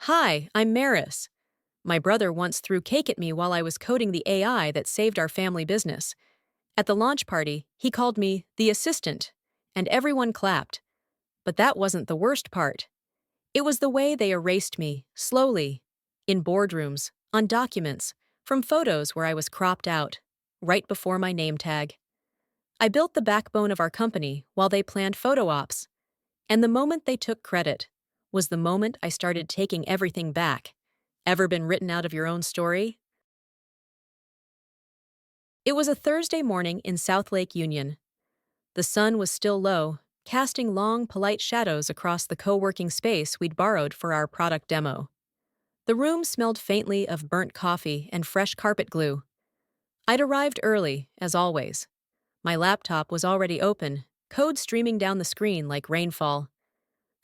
Hi, I'm Maris. My brother once threw cake at me while I was coding the AI that saved our family business. At the launch party, he called me the assistant, and everyone clapped. But that wasn't the worst part. It was the way they erased me, slowly, in boardrooms, on documents, from photos where I was cropped out, right before my name tag. I built the backbone of our company while they planned photo ops, and the moment they took credit was the moment I started taking everything back. Ever been written out of your own story? It was a Thursday morning in South Lake Union. The sun was still low, casting long, polite shadows across the co-working space we'd borrowed for our product demo. The room smelled faintly of burnt coffee and fresh carpet glue. I'd arrived early, as always. My laptop was already open, code streaming down the screen like rainfall.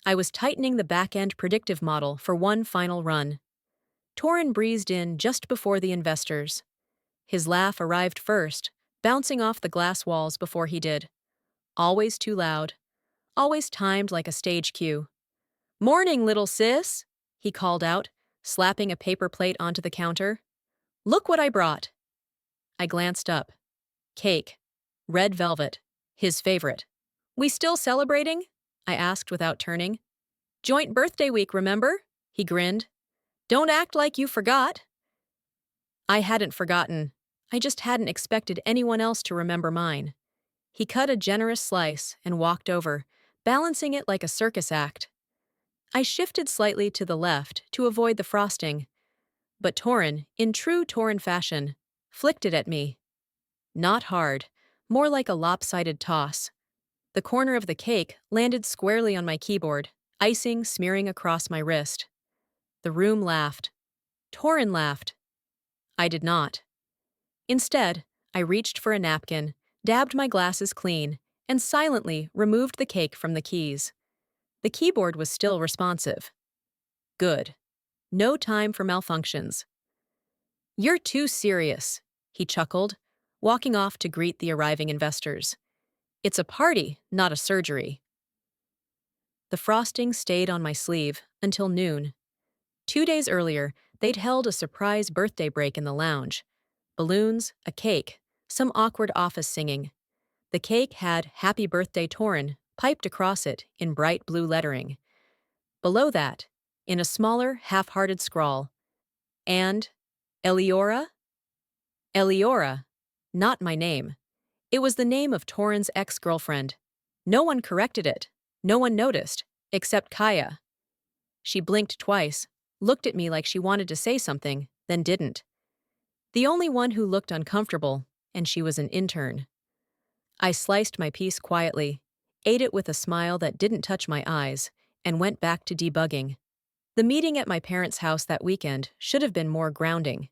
I was tightening the back-end predictive model for one final run. Torin breezed in just before the investors. His laugh arrived first, bouncing off the glass walls before he did. Always too loud. Always timed like a stage cue. "Morning, little sis," he called out, slapping a paper plate onto the counter. "Look what I brought." I glanced up. Cake. Red velvet. His favorite. "We still celebrating?" I asked without turning. "Joint birthday week, remember?" He grinned. "Don't act like you forgot." I hadn't forgotten. I just hadn't expected anyone else to remember mine. He cut a generous slice and walked over, balancing it like a circus act. I shifted slightly to the left to avoid the frosting, but Torin, in true Torin fashion, flicked it at me. Not hard, more like a lopsided toss. The corner of the cake landed squarely on my keyboard, icing smearing across my wrist. The room laughed. Torin laughed. I did not. Instead, I reached for a napkin, dabbed my glasses clean, and silently removed the cake from the keys. The keyboard was still responsive. Good. No time for malfunctions. "You're too serious," he chuckled, walking off to greet the arriving investors. "It's a party, not a surgery." The frosting stayed on my sleeve until noon. 2 days earlier, they'd held a surprise birthday break in the lounge. Balloons, a cake, some awkward office singing. The cake had "Happy Birthday Torin" piped across it in bright blue lettering. Below that, in a smaller, half-hearted scrawl, "And Eliora?" Eliora, not my name. It was the name of Torin's ex-girlfriend. No one corrected it. No one noticed, except Kaya. She blinked twice, looked at me like she wanted to say something, then didn't. The only one who looked uncomfortable, and she was an intern. I sliced my piece quietly, ate it with a smile that didn't touch my eyes, and went back to debugging. The meeting at my parents' house that weekend should have been more grounding.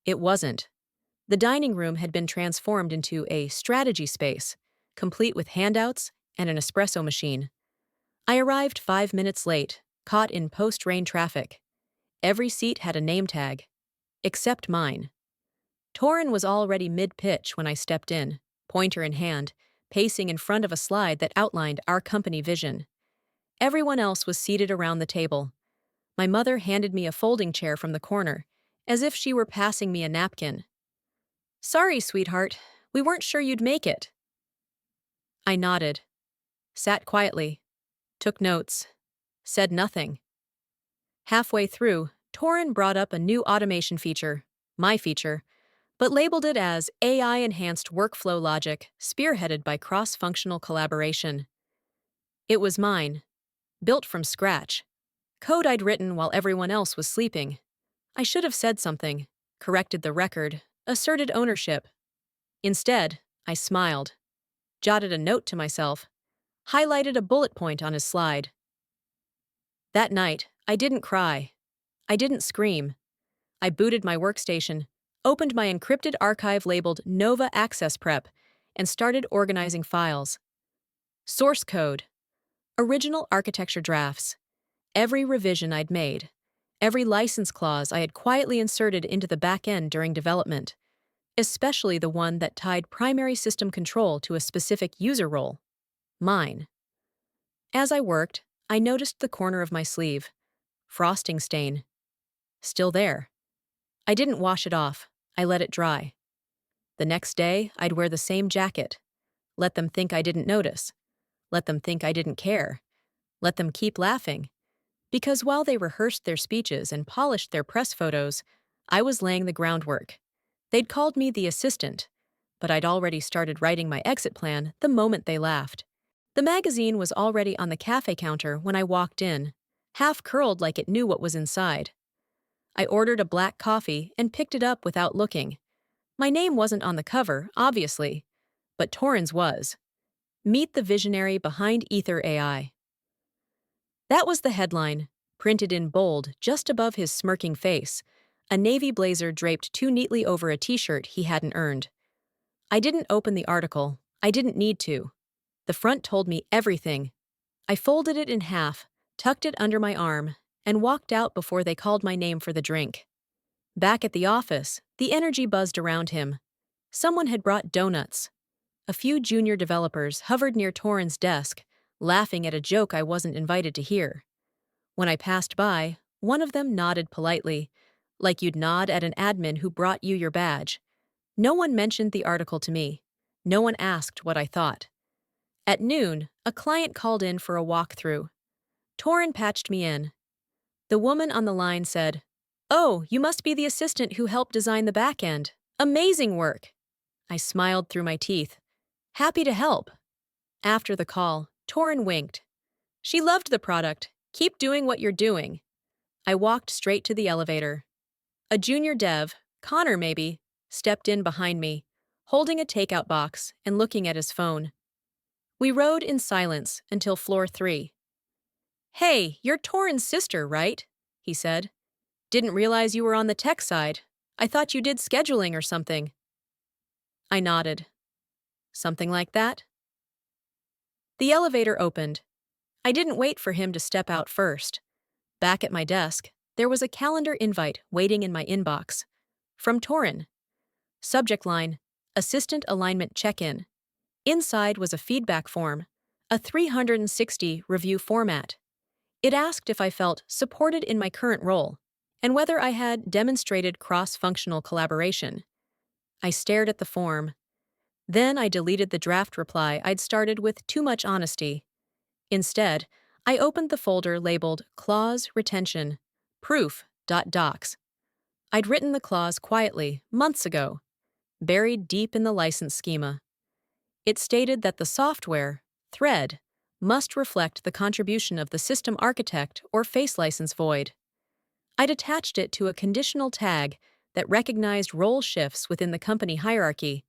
It wasn't. The dining room had been transformed into a strategy space, complete with handouts and an espresso machine. I arrived 5 minutes late, caught in post-rain traffic. Every seat had a name tag, except mine. Torin was already mid-pitch when I stepped in, pointer in hand, pacing in front of a slide that outlined our company vision. Everyone else was seated around the table. My mother handed me a folding chair from the corner, as if she were passing me a napkin. "Sorry, sweetheart, we weren't sure you'd make it." I nodded, sat quietly, took notes, said nothing. Halfway through, Torin brought up a new automation feature, my feature, but labeled it as AI-enhanced workflow logic spearheaded by cross-functional collaboration. It was mine, built from scratch, code I'd written while everyone else was sleeping. I should have said something, corrected the record, asserted ownership. Instead, I smiled, jotted a note to myself, highlighted a bullet point on his slide. That night, I didn't cry. I didn't scream. I booted my workstation, opened my encrypted archive labeled Nova Access Prep, and started organizing files. Source code. Original architecture drafts. Every revision I'd made. Every license clause I had quietly inserted into the back end during development, especially the one that tied primary system control to a specific user role, mine. As I worked, I noticed the corner of my sleeve, Frosting stain. Still there. I didn't wash it off. I let it dry. The next day, I'd wear the same jacket. Let them think I didn't notice. Let them think I didn't care. Let them keep laughing. Because while they rehearsed their speeches and polished their press photos, I was laying the groundwork. They'd called me the assistant, but I'd already started writing my exit plan the moment they laughed. The magazine was already on the cafe counter when I walked in, half curled like it knew what was inside. I ordered a black coffee and picked it up without looking. My name wasn't on the cover, obviously, but Torrens was. Meet the visionary behind Ether AI. That was the headline, printed in bold just above his smirking face, a navy blazer draped too neatly over a t-shirt he hadn't earned. I didn't open the article. I didn't need to. The front told me everything. I folded it in half, tucked it under my arm, and walked out before they called my name for the drink. Back at the office, the energy buzzed around him. Someone had brought donuts. A few junior developers hovered near Torrens' desk, laughing at a joke I wasn't invited to hear. When I passed by, one of them nodded politely, like you'd nod at an admin who brought you your badge. No one mentioned the article to me. No one asked what I thought. At noon, a client called in for a walkthrough. Torren patched me in. The woman on the line said, "Oh, you must be the assistant who helped design the back end. Amazing work." I smiled through my teeth. Happy to help. After the call, Torren winked. She loved the product. Keep doing what you're doing. I walked straight to the elevator. A junior dev, Connor maybe, stepped in behind me, holding a takeout box and looking at his phone. We rode in silence until floor 3. "Hey, you're Torren's sister, right?" he said. "Didn't realize you were on the tech side. I thought you did scheduling or something." I nodded. Something like that? The elevator opened. I didn't wait for him to step out first. Back at my desk, there was a calendar invite waiting in my inbox. From Torren. Subject line, Assistant Alignment Check-in. Inside was a feedback form, a 360 review format. It asked if I felt supported in my current role, and whether I had demonstrated cross-functional collaboration. I stared at the form. Then I deleted the draft reply I'd started with too much honesty. Instead, I opened the folder labeled Clause Retention, Proof.docs. I'd written the clause quietly, months ago, buried deep in the license schema. It stated that the software, thread, must reflect the contribution of the system architect or face license void. I'd attached it to a conditional tag that recognized role shifts within the company hierarchy.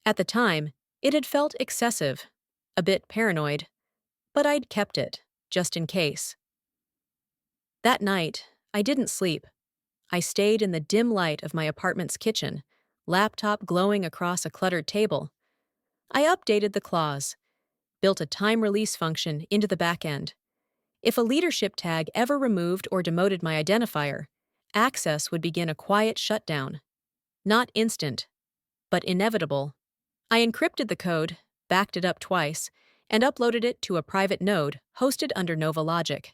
At the time, it had felt excessive, a bit paranoid, but I'd kept it, just in case. That night, I didn't sleep. I stayed in the dim light of my apartment's kitchen, laptop glowing across a cluttered table. I updated the clause, built a time release function into the backend. If a leadership tag ever removed or demoted my identifier, access would begin a quiet shutdown. Not instant, but inevitable. I encrypted the code, backed it up twice, and uploaded it to a private node hosted under Nova Logic,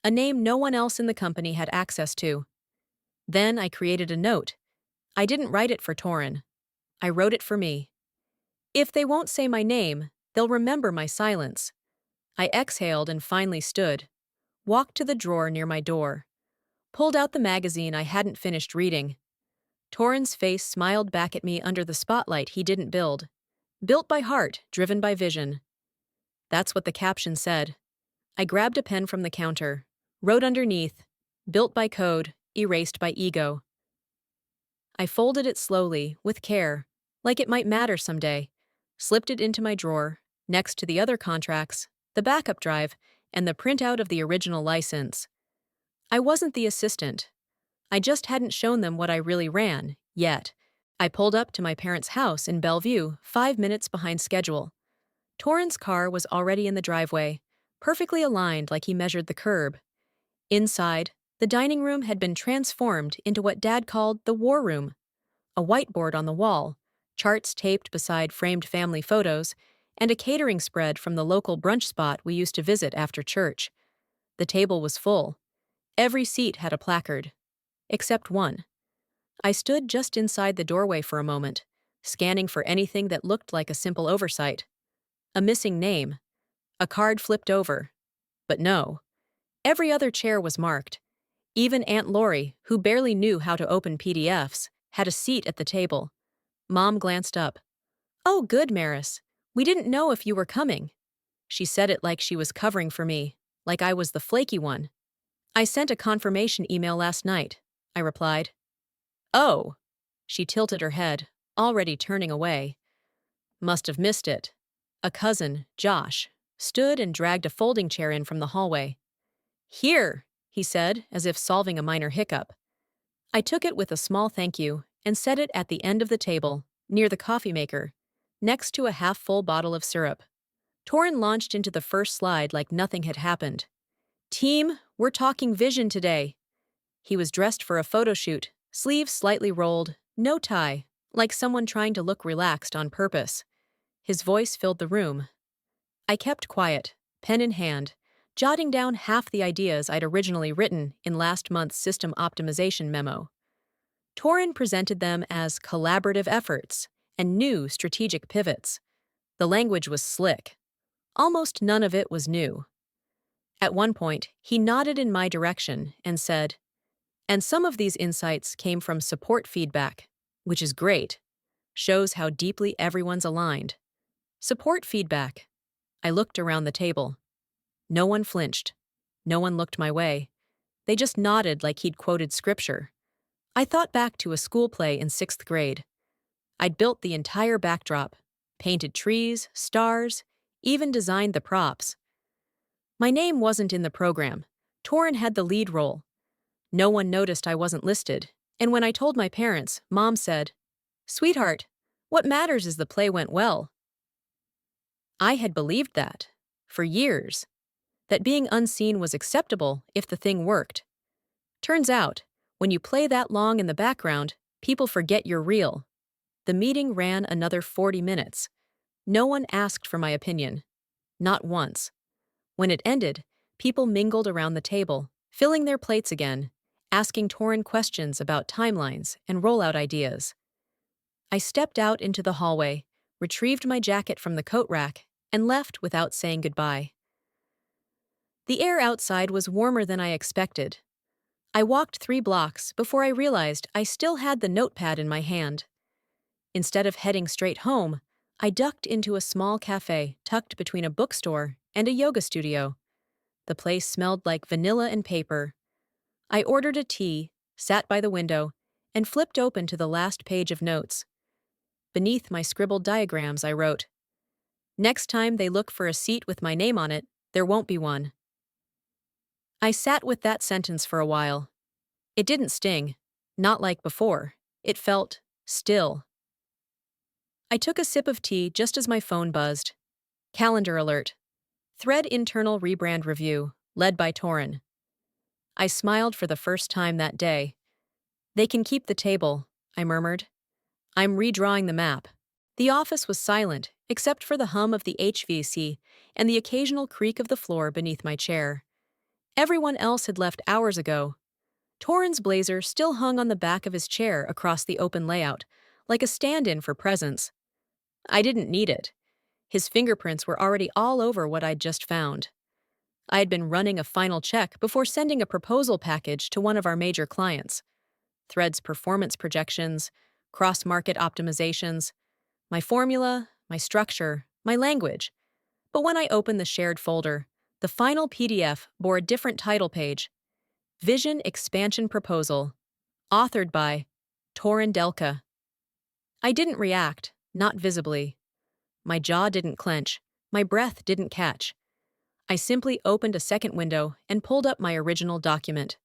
a name no one else in the company had access to. Then I created a note. I didn't write it for Torren. I wrote it for me. If they won't say my name, they'll remember my silence. I exhaled and finally stood, walked to the drawer near my door, pulled out the magazine I hadn't finished reading. Torren's face smiled back at me under the spotlight he didn't build. Built by heart, driven by vision. That's what the caption said. I grabbed a pen from the counter, wrote underneath, built by code, erased by ego. I folded it slowly, with care, like it might matter someday, slipped it into my drawer, next to the other contracts, the backup drive, and the printout of the original license. I wasn't the assistant. I just hadn't shown them what I really ran, yet. I pulled up to my parents' house in Bellevue, 5 minutes behind schedule. Torren's car was already in the driveway, perfectly aligned like he measured the curb. Inside, the dining room had been transformed into what Dad called the war room. A whiteboard on the wall, charts taped beside framed family photos, and a catering spread from the local brunch spot we used to visit after church. The table was full. Every seat had a placard, except one. I stood just inside the doorway for a moment, scanning for anything that looked like a simple oversight. A missing name, a card flipped over. But no. Every other chair was marked. Even Aunt Lori, who barely knew how to open PDFs, had a seat at the table. Mom glanced up. "Oh, good, Maris. We didn't know if you were coming." She said it like she was covering for me, like I was the flaky one. "I sent a confirmation email last night," I replied. "Oh." She tilted her head, already turning away. Must have missed it. A cousin, Josh, stood and dragged a folding chair in from the hallway. "Here," he said, as if solving a minor hiccup. I took it with a small thank you and set it at the end of the table, near the coffee maker, next to a half-full bottle of syrup. Torrin launched into the first slide like nothing had happened. "Team, we're talking vision today." He was dressed for a photo shoot, sleeves slightly rolled, no tie, like someone trying to look relaxed on purpose. His voice filled the room. I kept quiet, pen in hand, jotting down half the ideas I'd originally written in last month's system optimization memo. Torrin presented them as collaborative efforts and new strategic pivots. The language was slick. Almost none of it was new. At one point, he nodded in my direction and said, "And some of these insights came from support feedback, which is great. Shows how deeply everyone's aligned." Support feedback. I looked around the table. No one flinched. No one looked my way. They just nodded like he'd quoted scripture. I thought back to a school play in 6th grade. I'd built the entire backdrop, painted trees, stars, even designed the props. My name wasn't in the program. Torrin had the lead role. No one noticed I wasn't listed, and when I told my parents, Mom said, "Sweetheart, what matters is the play went well." I had believed that, for years, that being unseen was acceptable if the thing worked. Turns out, when you play that long in the background, people forget you're real. The meeting ran another 40 minutes. No one asked for my opinion. Not once. When it ended, people mingled around the table, filling their plates again, asking Torrin questions about timelines and rollout ideas. I stepped out into the hallway, retrieved my jacket from the coat rack, and left without saying goodbye. The air outside was warmer than I expected. I walked 3 blocks before I realized I still had the notepad in my hand. Instead of heading straight home, I ducked into a small cafe tucked between a bookstore and a yoga studio. The place smelled like vanilla and paper. I ordered a tea, sat by the window, and flipped open to the last page of notes. Beneath my scribbled diagrams, I wrote, "Next time they look for a seat with my name on it, there won't be one." I sat with that sentence for a while. It didn't sting, not like before. It felt still. I took a sip of tea just as my phone buzzed. Calendar alert. Thread internal rebrand review, led by Torrin. I smiled for the first time that day. "They can keep the table," I murmured. "I'm redrawing the map." The office was silent, except for the hum of the HVAC and the occasional creak of the floor beneath my chair. Everyone else had left hours ago. Torrin's blazer still hung on the back of his chair across the open layout, like a stand-in for presents. I didn't need it. His fingerprints were already all over what I'd just found. I had been running a final check before sending a proposal package to one of our major clients. Thread's performance projections, cross-market optimizations, my formula, my structure, my language. But when I opened the shared folder, the final PDF bore a different title page. Vision Expansion Proposal, authored by Torrin Delka. I didn't react, not visibly. My jaw didn't clench, my breath didn't catch. I simply opened a second window and pulled up my original document.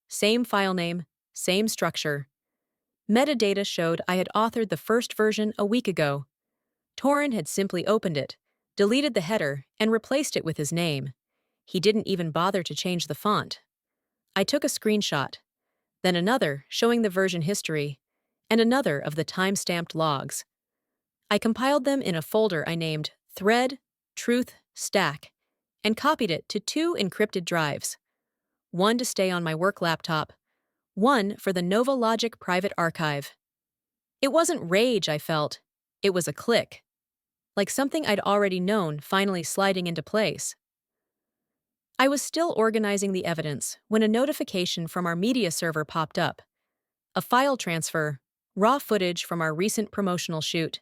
Same file name, same structure. Metadata showed I had authored the first version a week ago. Torrin had simply opened it, deleted the header, and replaced it with his name. He didn't even bother to change the font. I took a screenshot, then another showing the version history, and another of the time-stamped logs. I compiled them in a folder I named Thread, Truth, Stack, and copied it to 2 encrypted drives. one to stay on my work laptop, one for the Nova Logic private archive. It wasn't rage I felt, it was a click, like something I'd already known finally sliding into place. I was still organizing the evidence when a notification from our media server popped up. A file transfer, raw footage from our recent promotional shoot.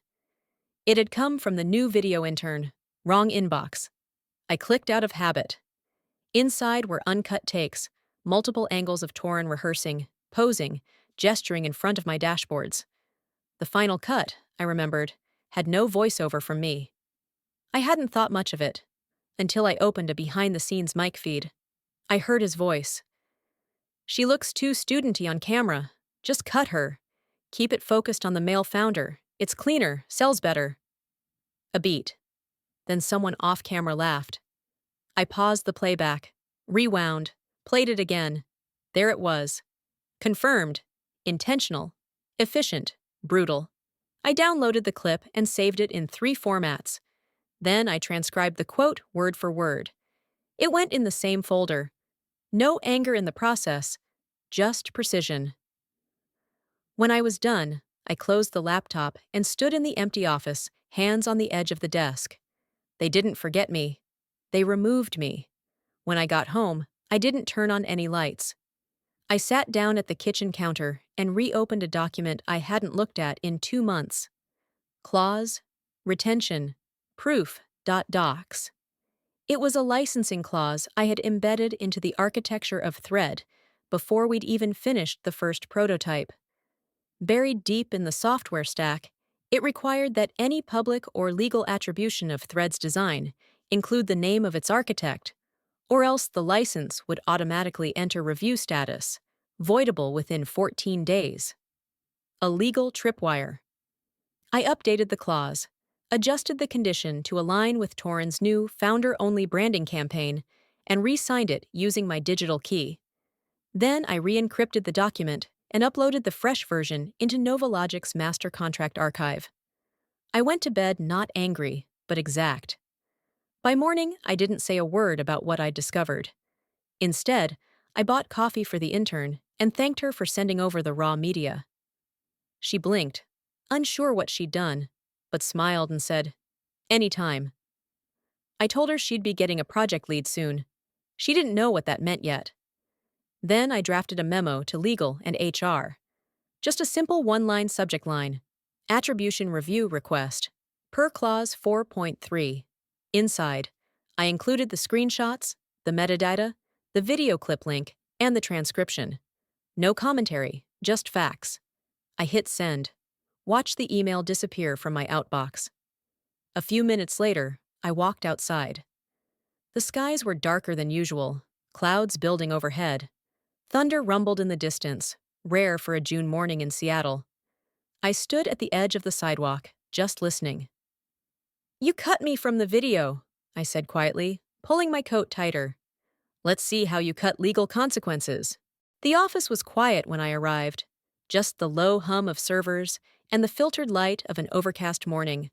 It had come from the new video intern. Wrong inbox. I clicked out of habit. Inside were uncut takes, multiple angles of Torin rehearsing, posing, gesturing in front of my dashboards. The final cut, I remembered, had no voiceover from me. I hadn't thought much of it, until I opened a behind-the-scenes mic feed. I heard his voice. "She looks too studenty on camera. Just cut her. Keep it focused on the male founder. It's cleaner, sells better." A beat. Then someone off-camera laughed. I paused the playback, rewound, played it again. There it was. Confirmed. Intentional. Efficient. Brutal. I downloaded the clip and saved it in 3 formats. Then I transcribed the quote word for word. It went in the same folder. No anger in the process, just precision. When I was done, I closed the laptop and stood in the empty office, hands on the edge of the desk. They didn't forget me. They removed me. When I got home, I didn't turn on any lights. I sat down at the kitchen counter and reopened a document I hadn't looked at in 2 months. Clause, retention, proof.docs. It was a licensing clause I had embedded into the architecture of Thread before we'd even finished the first prototype. Buried deep in the software stack, it required that any public or legal attribution of Thread's design include the name of its architect, or else the license would automatically enter review status, voidable within 14 days. A legal tripwire. I updated the clause, adjusted the condition to align with Torin's new founder-only branding campaign, and re-signed it using my digital key. Then I re-encrypted the document and uploaded the fresh version into NovaLogic's master contract archive. I went to bed not angry, but exact. By morning, I didn't say a word about what I'd discovered. Instead, I bought coffee for the intern and thanked her for sending over the raw media. She blinked, unsure what she'd done, but smiled and said, "Anytime." I told her she'd be getting a project lead soon. She didn't know what that meant yet. Then I drafted a memo to legal and HR. Just a simple 1-line subject line. Attribution review request. Per clause 4.3. Inside, I included the screenshots, the metadata, the video clip link, and the transcription. No commentary, just facts. I hit send. Watched the email disappear from my outbox. A few minutes later, I walked outside. The skies were darker than usual, clouds building overhead. Thunder rumbled in the distance, rare for a June morning in Seattle. I stood at the edge of the sidewalk, just listening. "You cut me from the video," I said quietly, pulling my coat tighter. "Let's see how you cut legal consequences." The office was quiet when I arrived, just the low hum of servers and the filtered light of an overcast morning.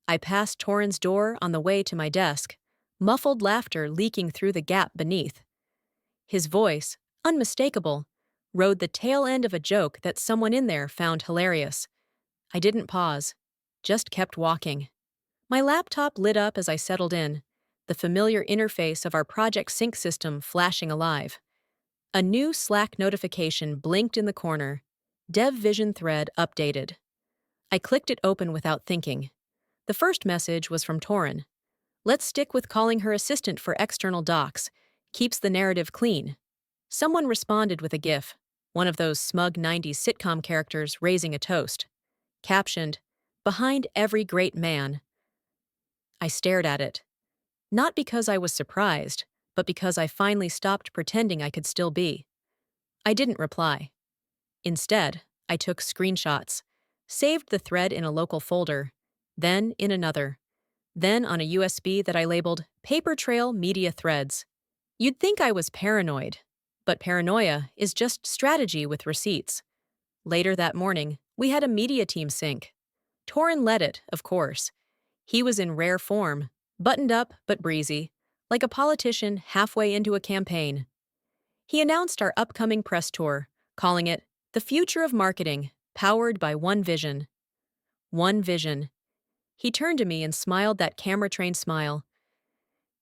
I passed Torin's door on the way to my desk, muffled laughter leaking through the gap beneath. His voice, unmistakable, rode the tail end of a joke that someone in there found hilarious. I didn't pause, just kept walking. My laptop lit up as I settled in, the familiar interface of our project sync system flashing alive. A new Slack notification blinked in the corner. Dev Vision thread updated. I clicked it open without thinking. The first message was from Torin. "Let's stick with calling her assistant for external docs. Keeps the narrative clean." Someone responded with a GIF, one of those smug 90s sitcom characters raising a toast. Captioned, "Behind every great man." I stared at it. Not because I was surprised, but because I finally stopped pretending I could still be. I didn't reply. Instead, I took screenshots, saved the thread in a local folder, then in another, then on a USB that I labeled Paper Trail Media Threads. You'd think I was paranoid, but paranoia is just strategy with receipts. Later that morning, we had a media team sync. Torin led it, of course. He was in rare form, buttoned up but breezy, like a politician halfway into a campaign. He announced our upcoming press tour, calling it The Future of Marketing, Powered by One Vision. One Vision. He turned to me and smiled that camera-trained smile.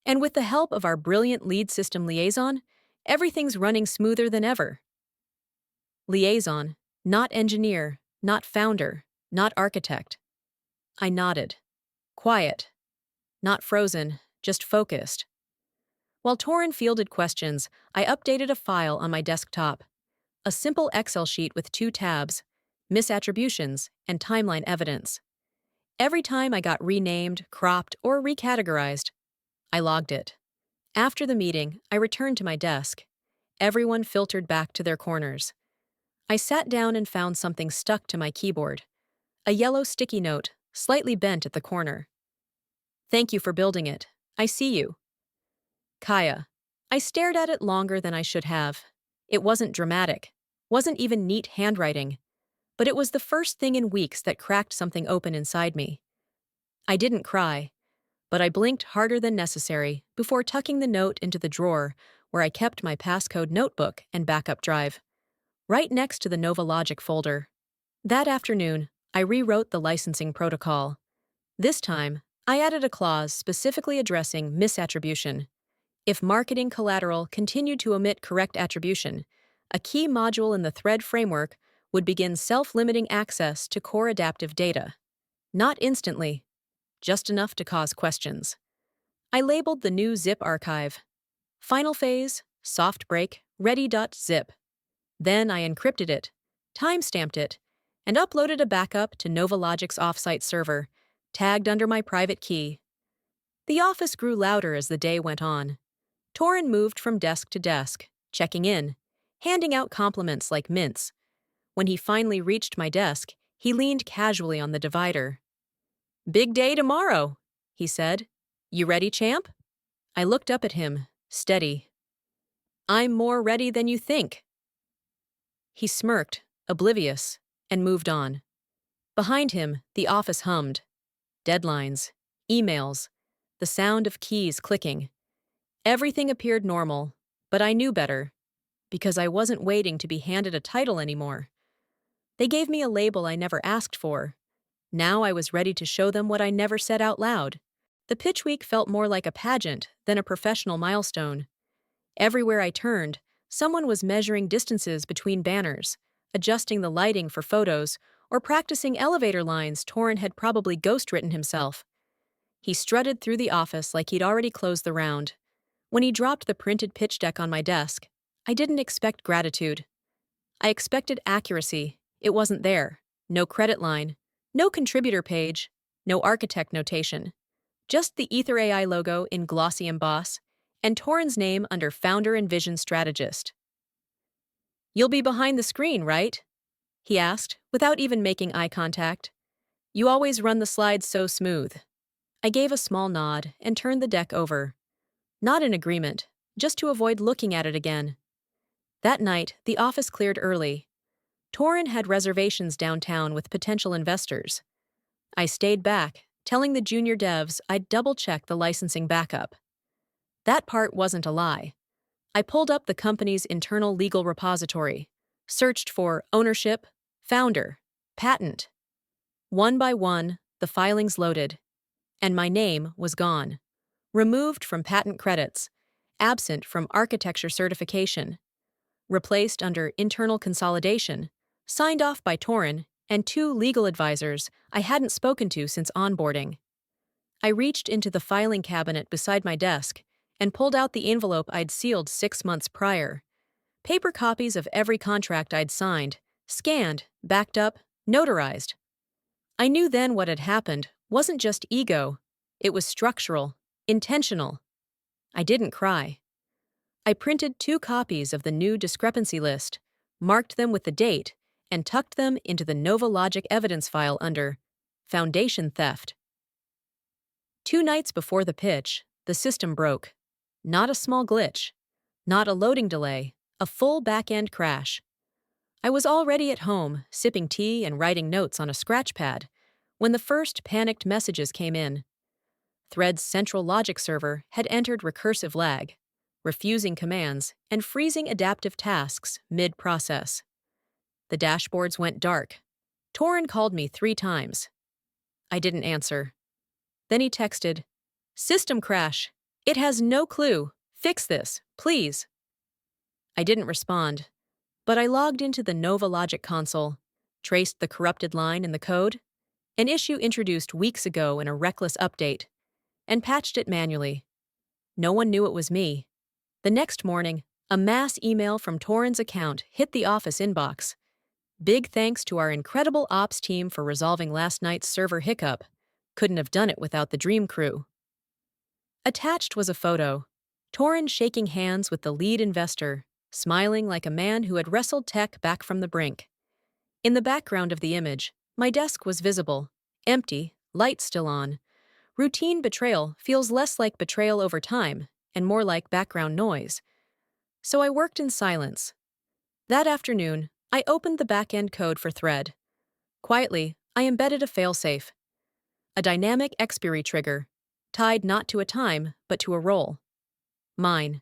And with the help of our brilliant lead system liaison, everything's running smoother than ever. Liaison, not engineer, not founder, not architect. I nodded. Quiet. Not frozen, just focused. While Torin fielded questions, I updated a file on my desktop. A simple Excel sheet with 2 tabs, misattributions, and timeline evidence. Every time I got renamed, cropped, or recategorized, I logged it. After the meeting, I returned to my desk. Everyone filtered back to their corners. I sat down and found something stuck to my keyboard. A yellow sticky note, slightly bent at the corner. Thank you for building it. I see you. Kaya. I stared at it longer than I should have. It wasn't dramatic, wasn't even neat handwriting, but it was the first thing in weeks that cracked something open inside me. I didn't cry, but I blinked harder than necessary before tucking the note into the drawer where I kept my passcode notebook and backup drive, right next to the NovaLogic folder. That afternoon, I rewrote the licensing protocol. This time, I added a clause specifically addressing misattribution. If marketing collateral continued to omit correct attribution, a key module in the thread framework would begin self-limiting access to core adaptive data. Not instantly, just enough to cause questions. I labeled the new zip archive. Final phase, soft break, ready.zip. Then I encrypted it, timestamped it, and uploaded a backup to NovaLogic's offsite server, tagged under my private key. The office grew louder as the day went on. Torin moved from desk to desk, checking in, handing out compliments like mints. When he finally reached my desk, he leaned casually on the divider. "Big day tomorrow," he said. "You ready, champ?" I looked up at him, steady. "I'm more ready than you think." He smirked, oblivious, and moved on. Behind him, the office hummed. Deadlines, emails, the sound of keys clicking. Everything appeared normal, but I knew better, because I wasn't waiting to be handed a title anymore. They gave me a label I never asked for. Now I was ready to show them what I never said out loud. The pitch week felt more like a pageant than a professional milestone. Everywhere I turned, someone was measuring distances between banners, adjusting the lighting for photos, or practicing elevator lines Torin had probably ghostwritten himself. He strutted through the office like he'd already closed the round. When he dropped the printed pitch deck on my desk, I didn't expect gratitude. I expected accuracy. It wasn't there. No credit line, no contributor page, no architect notation. Just the Ether AI logo in glossy emboss, and Torin's name under Founder and Vision Strategist. "You'll be behind the screen, right?" he asked, without even making eye contact. "You always run the slides so smooth." I gave a small nod and turned the deck over. Not in agreement, just to avoid looking at it again. That night, the office cleared early. Torin had reservations downtown with potential investors. I stayed back, telling the junior devs I'd double-check the licensing backup. That part wasn't a lie. I pulled up the company's internal legal repository, searched for ownership, founder, patent. One by one, the filings loaded, and my name was gone. Removed from patent credits, absent from architecture certification, replaced under internal consolidation, signed off by Torin and 2 legal advisors I hadn't spoken to since onboarding. I reached into the filing cabinet beside my desk and pulled out the envelope I'd sealed 6 months prior. Paper copies of every contract I'd signed, scanned, backed up, notarized. I knew then what had happened wasn't just ego, it was structural, intentional. I didn't cry. I printed 2 copies of the new discrepancy list, marked them with the date, and tucked them into the NovaLogic evidence file under Foundation Theft. 2 nights before the pitch, the system broke. Not a small glitch, not a loading delay, a full back-end crash. I was already at home, sipping tea and writing notes on a scratch pad, when the first panicked messages came in. Thread's central logic server had entered recursive lag. refusing commands, and freezing adaptive tasks mid-process. The dashboards went dark. Torin called me 3 times. I didn't answer. Then he texted, "System crash. It has no clue. Fix this, please." I didn't respond, but I logged into the Nova Logic console, traced the corrupted line in the code, an issue introduced weeks ago in a reckless update, and patched it manually. No one knew it was me. The next morning, a mass email from Torin's account hit the office inbox. "Big thanks to our incredible ops team for resolving last night's server hiccup. Couldn't have done it without the Dream Crew." Attached was a photo. Torin shaking hands with the lead investor, smiling like a man who had wrestled tech back from the brink. In the background of the image, my desk was visible, empty, lights still on. Routine betrayal feels less like betrayal over time and more like background noise. So I worked in silence. That afternoon, I opened the back-end code for Thread. Quietly, I embedded a failsafe, a dynamic expiry trigger, tied not to a time, but to a role. Mine.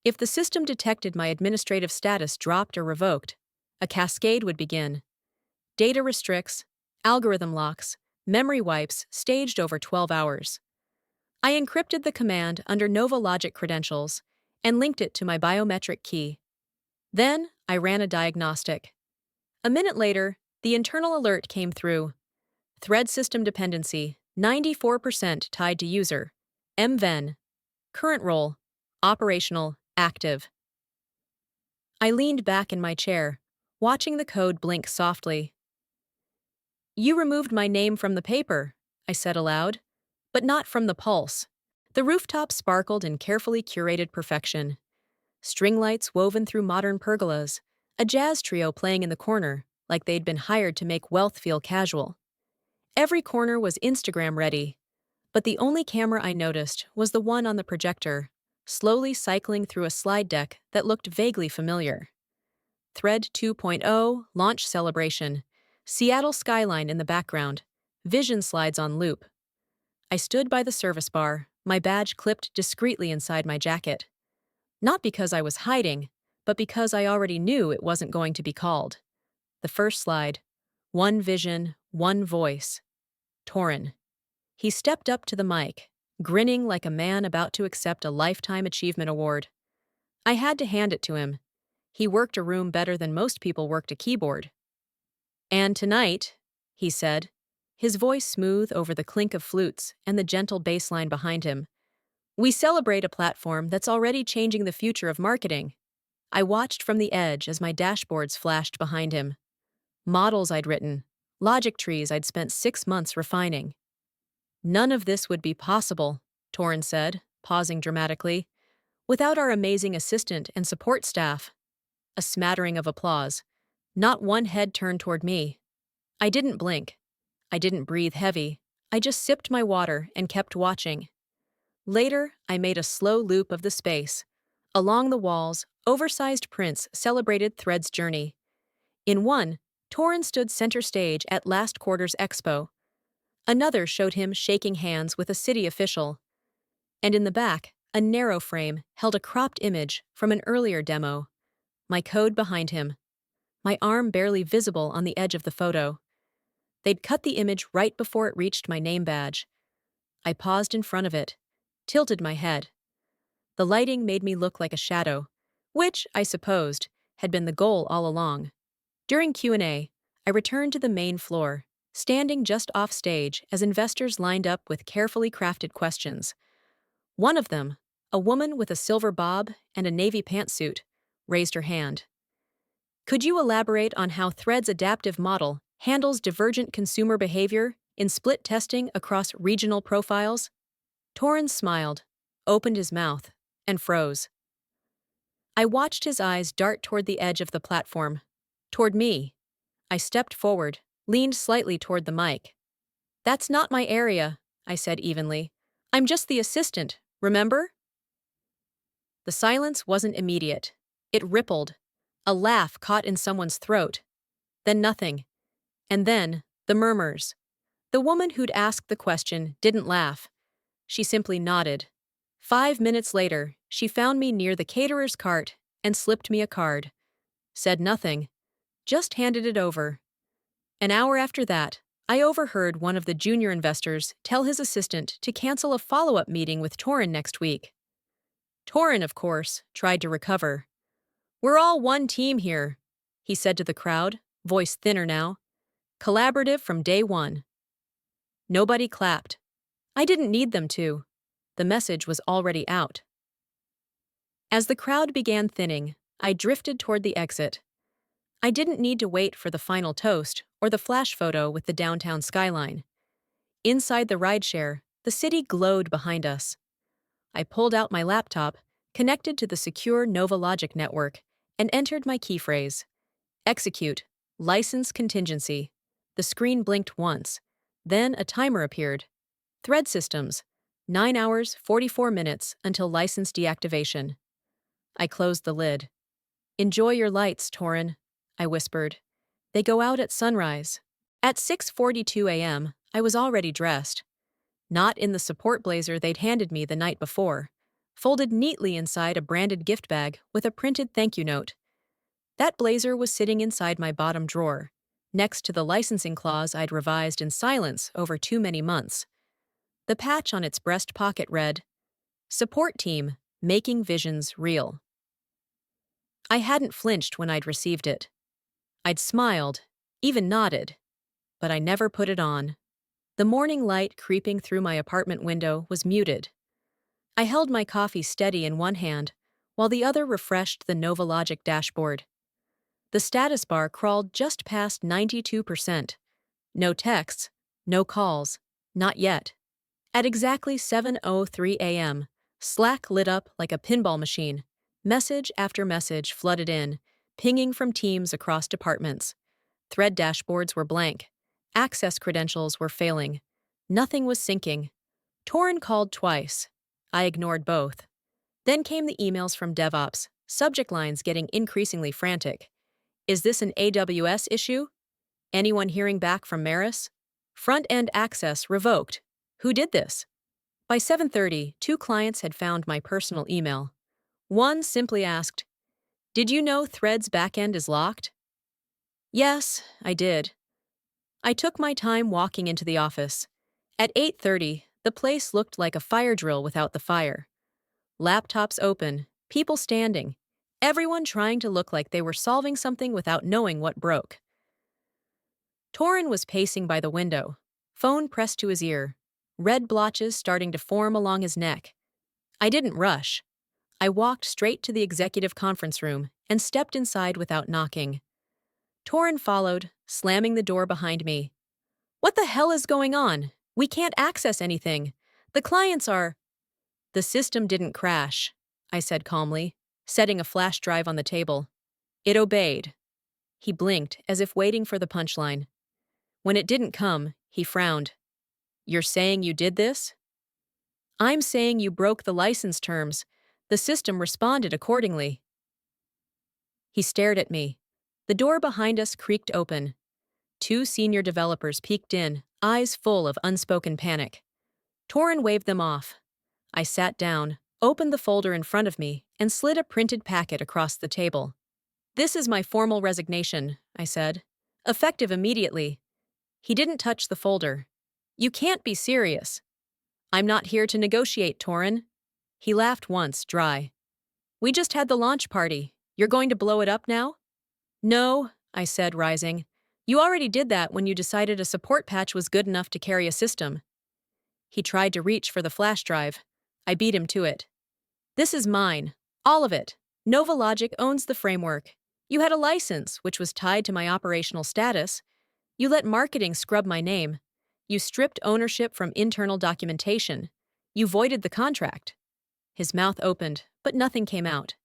If the system detected my administrative status dropped or revoked, a cascade would begin. Data restricts, algorithm locks, memory wipes staged over 12 hours. I encrypted the command under Nova Logic credentials and linked it to my biometric key. Then I ran a diagnostic. A minute later, the internal alert came through. Thread system dependency, 94% tied to user. mven. Current role, operational, active. I leaned back in my chair, watching the code blink softly. "You removed my name from the paper," I said aloud, "but not from the pulse." The rooftop sparkled in carefully curated perfection. String lights woven through modern pergolas, a jazz trio playing in the corner, like they'd been hired to make wealth feel casual. Every corner was Instagram ready, but the only camera I noticed was the one on the projector, slowly cycling through a slide deck that looked vaguely familiar. Thread 2.0, launch celebration, Seattle skyline in the background, vision slides on loop. I stood by the service bar, my badge clipped discreetly inside my jacket. Not because I was hiding, but because I already knew it wasn't going to be called. The first slide. One vision, one voice. Torin. He stepped up to the mic, grinning like a man about to accept a Lifetime Achievement Award. I had to hand it to him. He worked a room better than most people worked a keyboard. "And tonight," he said, his voice smooth over the clink of flutes and the gentle bass line behind him, "we celebrate a platform that's already changing the future of marketing." I watched from the edge as my dashboards flashed behind him. Models I'd written, logic trees I'd spent 6 months refining. "None of this would be possible," Torin said, pausing dramatically, "without our amazing assistant and support staff." A smattering of applause. Not one head turned toward me. I didn't blink. I didn't breathe heavy. I just sipped my water and kept watching. Later, I made a slow loop of the space. Along the walls, oversized prints celebrated Thread's journey. In one, Torin stood center stage at last quarter's expo. Another showed him shaking hands with a city official. And in the back, a narrow frame held a cropped image from an earlier demo. My code behind him. My arm barely visible on the edge of the photo. They'd cut the image right before it reached my name badge. I paused in front of it, tilted my head. The lighting made me look like a shadow, which, I supposed, had been the goal all along. During Q&A, I returned to the main floor, standing just off stage as investors lined up with carefully crafted questions. One of them, a woman with a silver bob and a navy pantsuit, raised her hand. "Could you elaborate on how Thread's adaptive model handles divergent consumer behavior in split testing across regional profiles?" Torin smiled, opened his mouth, and froze. I watched his eyes dart toward the edge of the platform, toward me. I stepped forward, leaned slightly toward the mic. "That's not my area," I said evenly. "I'm just the assistant, remember?" The silence wasn't immediate. It rippled. A laugh caught in someone's throat. Then nothing. And then, the murmurs. The woman who'd asked the question didn't laugh. She simply nodded. 5 minutes later, She found me near the caterer's cart and slipped me a card. Said nothing, just handed it over. An hour after that, I overheard one of the junior investors tell his assistant to cancel a follow-up meeting with Torin next week. Torin, of course, tried to recover. "We're all one team here," he said to the crowd, voice thinner now. "Collaborative from day one." Nobody clapped. I didn't need them to. The message was already out. As the crowd began thinning, I drifted toward the exit. I didn't need to wait for the final toast or the flash photo with the downtown skyline. Inside the rideshare, the city glowed behind us. I pulled out my laptop, connected to the secure Nova Logic network, and entered my key phrase. Execute. License contingency. The screen blinked once. Then a timer appeared. Thread systems. 9 hours, 44 minutes until license deactivation. I closed the lid. "Enjoy your lights, Torin," I whispered. "They go out at sunrise." At 6:42 a.m., I was already dressed. Not in the support blazer they'd handed me the night before, folded neatly inside a branded gift bag with a printed thank you note. That blazer was sitting inside my bottom drawer, next to the licensing clause I'd revised in silence over too many months. The patch on its breast pocket read, "Support Team, Making Visions Real." I hadn't flinched when I'd received it. I'd smiled, even nodded, but I never put it on. The morning light creeping through my apartment window was muted. I held my coffee steady in one hand, while the other refreshed the Nova Logic dashboard. The status bar crawled just past 92%. No texts, no calls, not yet. At exactly 7:03 a.m., Slack lit up like a pinball machine. Message after message flooded in, pinging from teams across departments. Thread dashboards were blank. Access credentials were failing. Nothing was syncing. Torin called twice. I ignored both. Then came the emails from DevOps, subject lines getting increasingly frantic. "Is this an AWS issue? Anyone hearing back from Maris? Front-end access revoked. Who did this?" By 7:30, 2 clients had found my personal email. One simply asked, "Did you know Thread's backend is locked?" Yes, I did. I took my time walking into the office. At 8:30, the place looked like a fire drill without the fire. Laptops open, people standing, everyone trying to look like they were solving something without knowing what broke. Torin was pacing by the window, phone pressed to his ear, red blotches starting to form along his neck. I didn't rush. I walked straight to the executive conference room and stepped inside without knocking. Torin followed, slamming the door behind me. "What the hell is going on? We can't access anything. The clients are—" "The system didn't crash," I said calmly, setting a flash drive on the table. "It obeyed." He blinked as if waiting for the punchline. When it didn't come, he frowned. "You're saying you did this?" "I'm saying you broke the license terms. The system responded accordingly." He stared at me. The door behind us creaked open. 2 senior developers peeked in, eyes full of unspoken panic. Torin waved them off. I sat down, opened the folder in front of me, and slid a printed packet across the table. "This is my formal resignation," I said. "Effective immediately." He didn't touch the folder. "You can't be serious." "I'm not here to negotiate, Torin." He laughed once, dry. "We just had the launch party. You're going to blow it up now?" "No," I said, rising. "You already did that when you decided a support patch was good enough to carry a system." He tried to reach for the flash drive. I beat him to it. "This is mine. All of it. Nova Logic owns the framework. You had a license, which was tied to my operational status. You let marketing scrub my name. You stripped ownership from internal documentation. You voided the contract." His mouth opened, but nothing came out.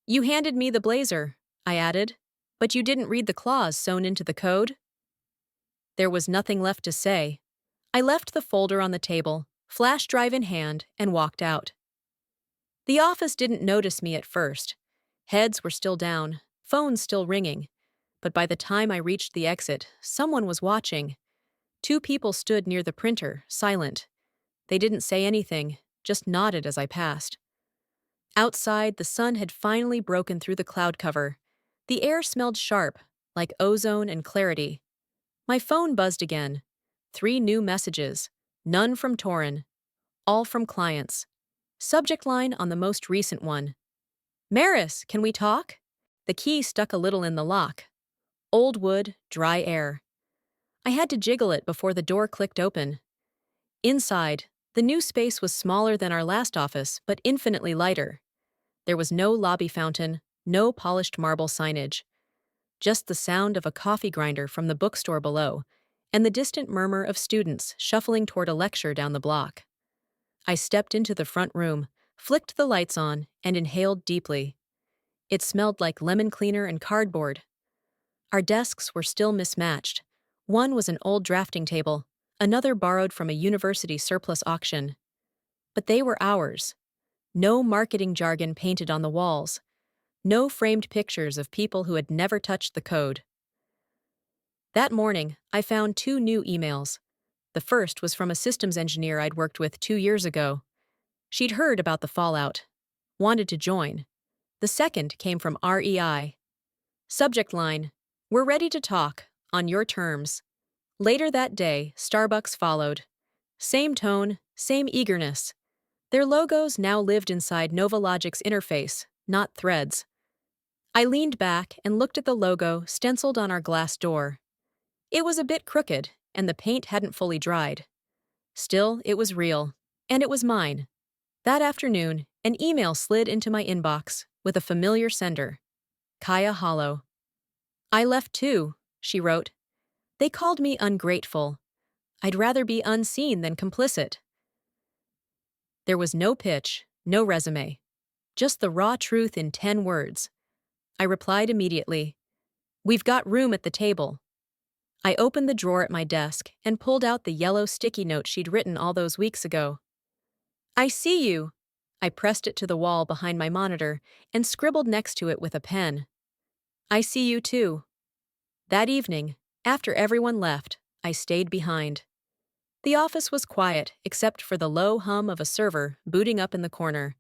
"You handed me the blazer," I added, "but you didn't read the clause sewn into the code?" There was nothing left to say. I left the folder on the table, flash drive in hand, and walked out. The office didn't notice me at first. Heads were still down, phones still ringing. But by the time I reached the exit, someone was watching. 2 people stood near the printer, silent. They didn't say anything, just nodded as I passed. Outside, the sun had finally broken through the cloud cover. The air smelled sharp, like ozone and clarity. My phone buzzed again. 3 new messages. None from Torin. All from clients. Subject line on the most recent one. Maris, can we talk? The key stuck a little in the lock. Old wood, dry air. I had to jiggle it before the door clicked open. Inside, the new space was smaller than our last office, but infinitely lighter. There was no lobby fountain, no polished marble signage. Just the sound of a coffee grinder from the bookstore below, and the distant murmur of students shuffling toward a lecture down the block. I stepped into the front room, flicked the lights on, and inhaled deeply. It smelled like lemon cleaner and cardboard. Our desks were still mismatched. One was an old drafting table, another borrowed from a university surplus auction. But they were ours. No marketing jargon painted on the walls. No framed pictures of people who had never touched the code. That morning, I found 2 new emails. The first was from a systems engineer I'd worked with 2 years ago. She'd heard about the fallout. Wanted to join. The second came from REI. Subject line: We're ready to talk, on your terms. Later that day, Starbucks followed. Same tone, same eagerness. Their logos now lived inside NovaLogic's interface, not threads. I leaned back and looked at the logo stenciled on our glass door. It was a bit crooked, and the paint hadn't fully dried. Still, it was real, and it was mine. That afternoon, an email slid into my inbox with a familiar sender. Kaya Hollow. I left too, she wrote. They called me ungrateful. I'd rather be unseen than complicit. There was no pitch, no resume. Just the raw truth in 10 words. I replied immediately. We've got room at the table. I opened the drawer at my desk and pulled out the yellow sticky note she'd written all those weeks ago. I see you. I pressed it to the wall behind my monitor and scribbled next to it with a pen. I see you too. That evening, after everyone left, I stayed behind. The office was quiet except for the low hum of a server booting up in the corner.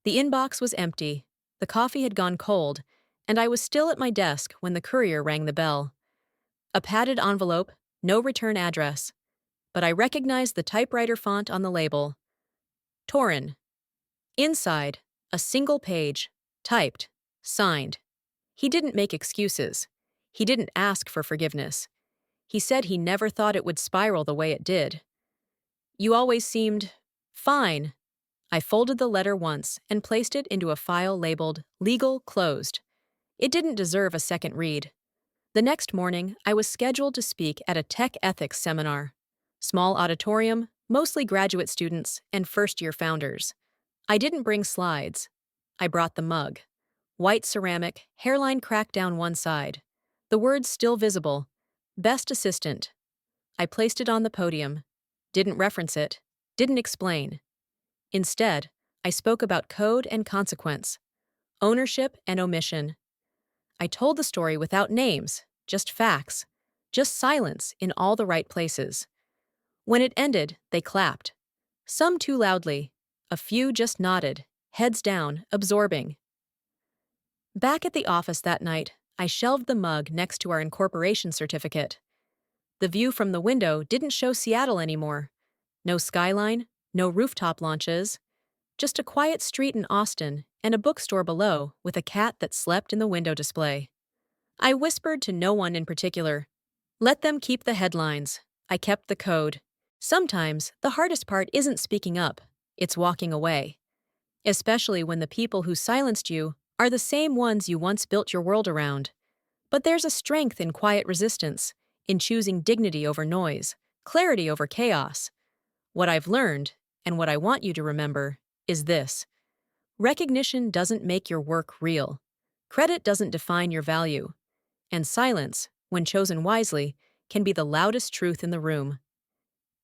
The inbox was empty, the coffee had gone cold, and I was still at my desk when the courier rang the bell. A padded envelope, no return address. But I recognized the typewriter font on the label. Torin. Inside, a single page, typed, signed. He didn't make excuses. He didn't ask for forgiveness. He said he never thought it would spiral the way it did. You always seemed fine. I folded the letter once and placed it into a file labeled Legal Closed. It didn't deserve a second read. The next morning, I was scheduled to speak at a tech ethics seminar. Small auditorium, mostly graduate students and first-year founders. I didn't bring slides. I brought the mug. White ceramic, hairline cracked down one side. The words still visible. Best assistant. I placed it on the podium. Didn't reference it. Didn't explain. Instead, I spoke about code and consequence. Ownership and omission. I told the story without names, just facts. Just silence in all the right places. When it ended, they clapped. Some too loudly. A few just nodded, heads down, absorbing. Back at the office that night, I shelved the mug next to our incorporation certificate. The view from the window didn't show Seattle anymore. No skyline, no rooftop launches. Just a quiet street in Austin and a bookstore below with a cat that slept in the window display. I whispered to no one in particular. Let them keep the headlines. I kept the code. Sometimes, the hardest part isn't speaking up, it's walking away. Especially when the people who silenced you are the same ones you once built your world around. But there's a strength in quiet resistance, in choosing dignity over noise, clarity over chaos. What I've learned, and what I want you to remember, is this. Recognition doesn't make your work real. Credit doesn't define your value. And silence, when chosen wisely, can be the loudest truth in the room.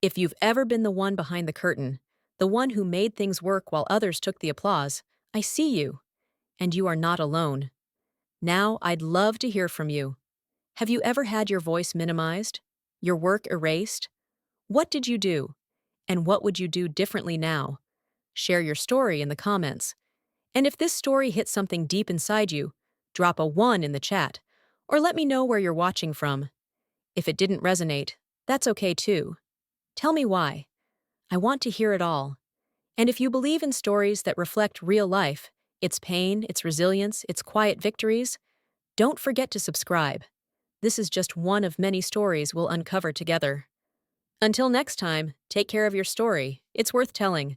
If you've ever been the one behind the curtain, the one who made things work while others took the applause, I see you. And you are not alone. Now I'd love to hear from you. Have you ever had your voice minimized? Your work erased? What did you do? And what would you do differently now? Share your story in the comments. And if this story hit something deep inside you, drop a 1 in the chat, or let me know where you're watching from. If it didn't resonate, that's okay too. Tell me why. I want to hear it all. And if you believe in stories that reflect real life, its pain, its resilience, its quiet victories, don't forget to subscribe. This is just one of many stories we'll uncover together. Until next time, take care of your story. It's worth telling.